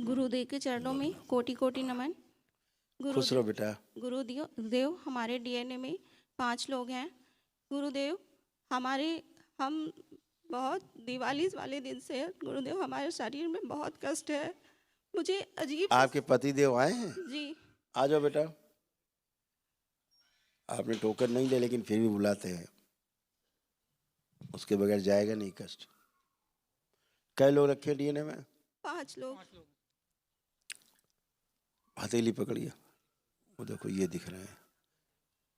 गुरुदेव के चरणों में कोटि कोटि नमन। खुश रहो बेटा। गुरुदेव देव हमारे डीएनए में 5 लोग हैं। गुरुदेव हम बहुत दिवाली वाले दिन से गुरुदेव हमारे शरीर में बहुत कष्ट है। मुझे अजीब आपके पति देव आए हैं? जी। आ जाओ बेटा। आपने टोकन नहीं ले लेकिन फिर भी बुलाते हैं, उसके बगैर जाएगा नहीं कष्ट। कई लोग रखे डीएनए में? 5 लोग। हथेली पकड़िए, वो देखो ये दिख रहे हैं।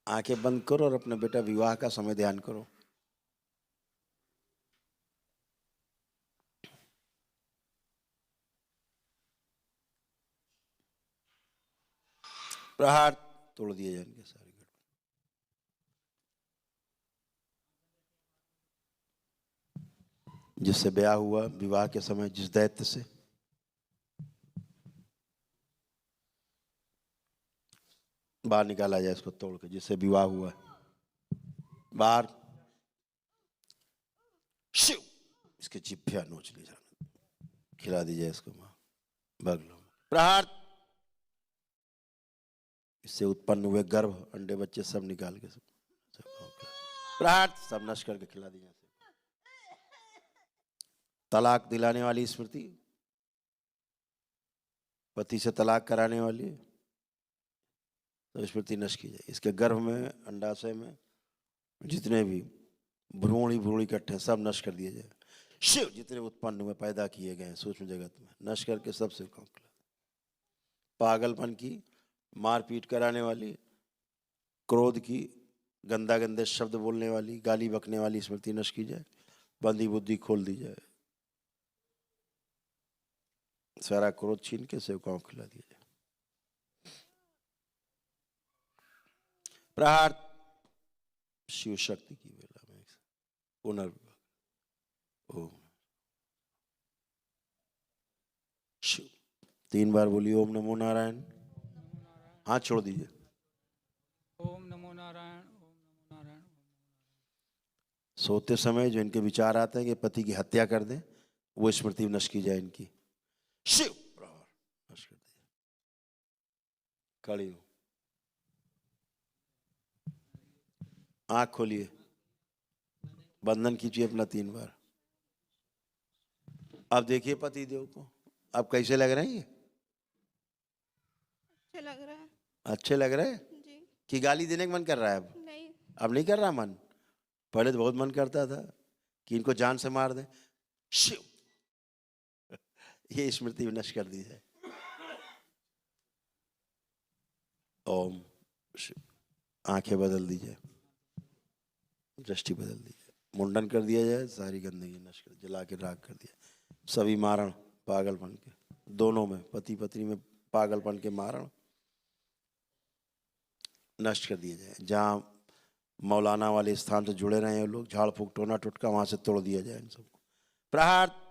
आंखें बंद करो और अपने बेटा विवाह का समय ध्यान करो। प्रहार तोड़ दिए जाएंगे सारे गढ़। जिससे ब्याह हुआ विवाह के समय, जिस दैत्य से, बाहर निकाला जाए इसको तोड़ के, जिससे विवाह हुआ बाहर। शिव इसके जिभ्या नोच ली जाए, खिला दी जाए इसको मां बगलों में। प्रहार इससे उत्पन्न हुए गर्भ अंडे बच्चे सब निकाल के सब प्रहार सब नष्ट करके खिला दी जाए। तलाक दिलाने वाली स्मृति, पति से तलाक कराने वाली, तो स्मृति नष्ट की जाए। इसके गर्भ में, अंडाशय में जितने भी भ्रूण ही इकट्ठे सब नष्ट कर दिए जाए। शिव जितने उत्पन्न हुए पैदा किए गए सूक्ष्म जगत में, नष्ट करके सबसे पागलपन की, मारपीट कराने वाली, क्रोध की, गंदा गंदे शब्द बोलने वाली, गाली बकने वाली स्मृति नष्ट की जाए। बंदी बुद्धि खोल दी जाए, सारा क्रोध छीन के सेवकाओं को खिला दिया जाए। प्रहार शिव शक्ति की बेला में पुनर्विवाह। ओम शिव 3 बार बोलिए ओम नमो नारायण। हाथ छोड़ दीजिए। ओम नमो नारायण, ओम नमो नारायण। सोते समय जो इनके विचार आते हैं कि पति की हत्या कर दें, वो स्मृति नष्ट की जाए इनकी। शिव प्रहार नष्ट कर दिया। खड़ी हो, आंख खोलिए, बंधन कीजिए अपना 3 बार। अब देखिए पति देव को, अब कैसे लग रहे हैं ये? अच्छे लग रहा है। अच्छे लग रहे हैं जी। कि गाली देने का मन कर रहा है? अब नहीं। अब नहीं कर रहा मन? पहले तो बहुत मन करता था कि इनको जान से मार दें। शिव ये स्मृति नष्ट कर दी जाए। ओम शिव। आंखें बदल दीजिए, दृष्टि बदल दी जाए, मुंडन कर दिया जाए, सारी गंदगी नष्ट कर, जला के राख कर दिया। सभी मारण पागलपन के, दोनों में, पति पत्नी में पागलपन के मारण नष्ट कर दिए जाए। जहाँ मौलाना वाले स्थान से जुड़े रहे हैं लोग, झाड़ फूक टोना टुटका, वहां से तोड़ दिया जाए इन सबको। प्रहार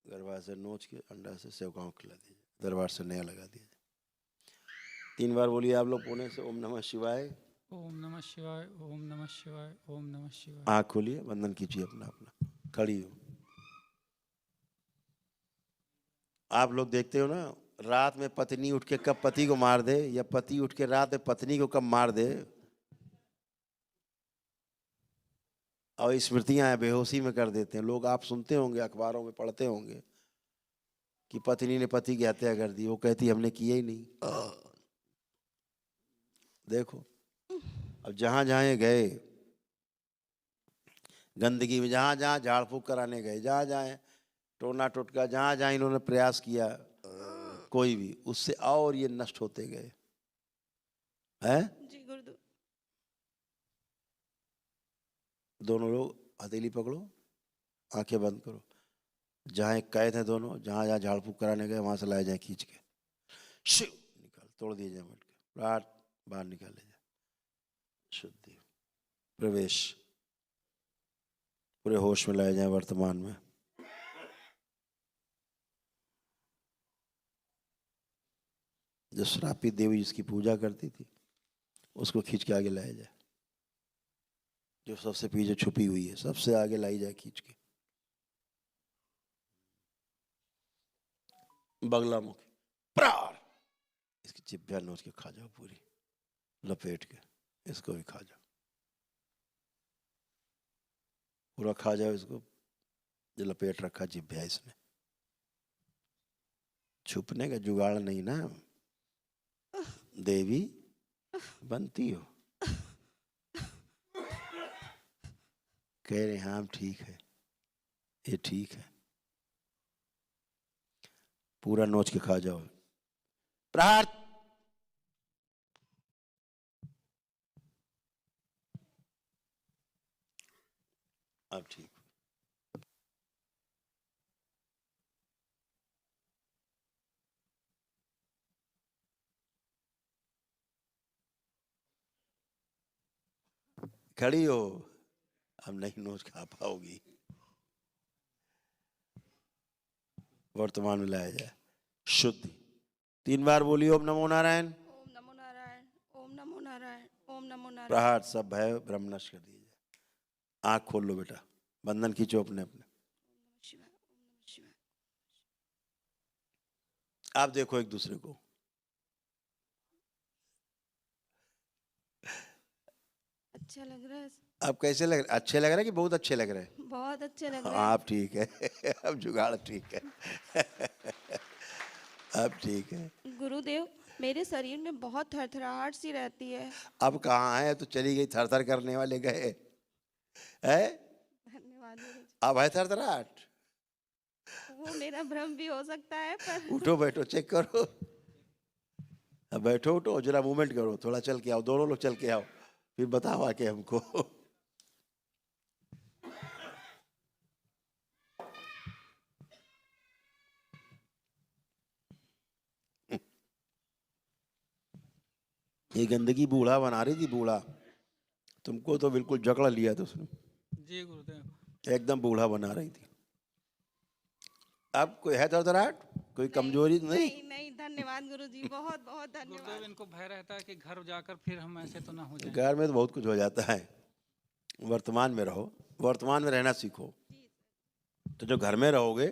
दरबार से नोच के अंडा से सेवकाओं को खिला दिया जाए, दरबार से नया लगा दिया जाए। 3 बार बोलिए आप लोग पुणे से ओम नमः शिवाय। ओम नमः शिवाय, ओम नमः शिवाय, ओम नमः शिवाय। आँख खोलिए, वंदन कीजिए अपना अपना, खड़ी हो। आप लोग देखते हो ना, रात में पत्नी उठ के कब पति को मार दे, या पति उठ के रात में पत्नी को कब मार दे। और स्मृतियां बेहोशी में कर देते हैं लोग। आप सुनते होंगे, अखबारों में पढ़ते होंगे कि पत्नी ने पति की हत्या कर दी, वो कहती हमने किया ही नहीं। देखो अब जहां जहां ये गए गंदगी में, जहां जहां झाड़ फूक कराने गए, जहां जहां टोना टोटका, जहां जहां इन्होंने प्रयास किया, कोई भी, उससे और ये नष्ट होते गए हैं। जी गुरुदेव। दोनों लोग हथेली पकड़ो, आंखें बंद करो। जहां एक कैद है दोनों, जहां जहां झाड़ फूक कराने गए, वहां से लाए जाए खींच के। शिव निकाल, तोड़ दिए जाए मटके, रात बाहर निकाले जाए। शुद्धि प्रवेश, पूरे होश में लाए जाए वर्तमान में। जो श्रापित देवी जिसकी पूजा करती थी, उसको खींच के आगे लाया जाए। जो सबसे पीछे छुपी हुई है, सबसे आगे लाई जाए खींच के। बगला मुखी प्रार, इसकी चिब्बिया नोच के खा जाओ पूरी, लपेट के इसको भी खा जाओ, पूरा खा जाओ इसको, जो लपेट रखा जिब्बिया इसने। छुपने का जुगाड़ नहीं ना, देवी बनती हो। कह रहे हाँ ठीक है, ये ठीक है, पूरा नोच के खा जाओ। प्रहार। अब ठीक, खड़ी हो, अब नहीं नोच खा पाओगी। वर्तमान में लाया जाए शुद्धि। 3 बार बोलिए ओम नमो नारायण। ओम नमो नारायण, ओम नमो नारायण, ओम नमो नारायण। प्रहार सब भय ब्रह्म नष्ट कर दिया जाए। आंख खोल लो बेटा, बंधन खींचो अपने अपने। शिवाय, ओम नमः शिवाय। आप देखो एक दूसरे को, अच्छा लग रहा है, आप कैसे लग रहे? अच्छे लग रहे हैं कि बहुत अच्छे लग रहे हैं? बहुत अच्छे लग रहे हाँ, हैं। आप ठीक है। अब जुगाड़ ठीक है। अब ठीक है। गुरुदेव, मेरे शरीर में बहुत थरथराहट सी रहती है। अब कहाँ है? तो चली गई, थर थर करने वाले गए है। धन्यवाद गुरुजी। अब है थरथराहट? वो मेरा भ्रम भी हो सकता है, पर उठो बैठो चेक करो। अब बैठो उठो जरा मूवमेंट करो, थोड़ा चल के आओ, दोनों लोग चल के आओ, फिर बताओ आके हमको। ये गंदगी बूढ़ा बना रही थी, बूढ़ा तुमको तो बिल्कुल जकड़ लिया था उसने, जी गुरुदेव। एकदम बूढ़ा बना रही थी। अब कोई है थरथराहट, कोई कमजोरी तो नहीं? नहीं, धन्यवाद गुरुजी, बहुत बहुत गुरुदेव धन्यवाद। इनको भय रहता है कि घर जाकर फिर हम ऐसे तो ना हो जाए। घर में तो बहुत कुछ हो जाता है, वर्तमान में रहो, वर्तमान में रहना सीखो। तो जो घर में रहोगे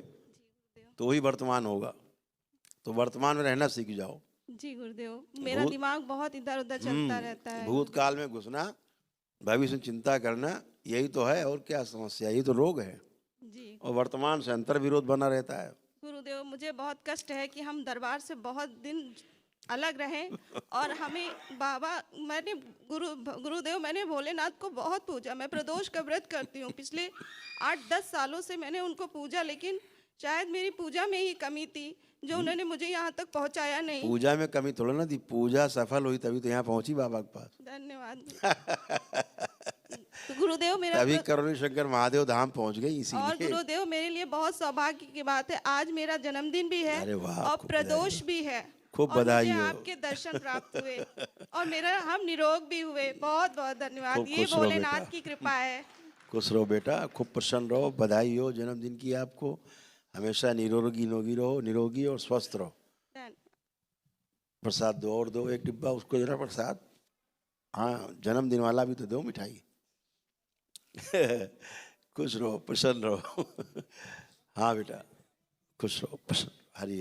तो वही वर्तमान होगा, तो वर्तमान में रहना सीख जाओ। जी गुरुदेव, मेरा दिमाग बहुत इधर उधर चलता रहता है। भूतकाल में घुसना, भविष्य में चिंता करना, यही तो है, और क्या समस्या, यही तो रोग है। जी और वर्तमान से अंतर विरोध बना रहता है। गुरुदेव, मुझे बहुत कष्ट है कि हम दरबार से बहुत दिन अलग रहें, और हमें बाबा, मैंने गुरुदेव मैंने भोलेनाथ को बहुत पूजा, मैं प्रदोष का व्रत करती हूँ, पिछले 8-10 सालों से मैंने उनको पूजा, लेकिन शायद मेरी पूजा में ही कमी थी जो उन्होंने मुझे यहाँ तक पहुँचाया नहीं। पूजा में कमी थोड़ा ना थी, पूजा सफल हुई तभी तो यहाँ पहुंची बाबा के पास। धन्यवाद। तो गुरुदेव मेरा तभी करुणी शंकर महादेव धाम पहुंच गई और इसीलिए। गुरुदेव मेरे लिए बहुत सौभाग्य की बात है, आज मेरा जन्मदिन भी है अरे वाह, और खूब प्रदोष बधाई भी है, खूब और बधाई मुझे हो। आपके दर्शन प्राप्त हुए और मेरा हम निरोग भी हुए। बहुत बहुत धन्यवाद, खूब ये खुश रहो भोलेनाथ बेटा। की कृपा है। खुश रहो बेटा, खूब प्रसन्न रहो, बधाई हो जन्मदिन की आपको। हमेशा निरोगी निरोगी रहो, निरोगी और स्वस्थ रहो। धन्य- प्रसाद दो, और दो एक डिब्बा उसको जरा प्रसाद। हाँ, जन्मदिन वाला भी तो दो मिठाई। खुश रहो, प्रसन्न रहो। हाँ बेटा, खुश रहो, प्रसन्न। हरिये।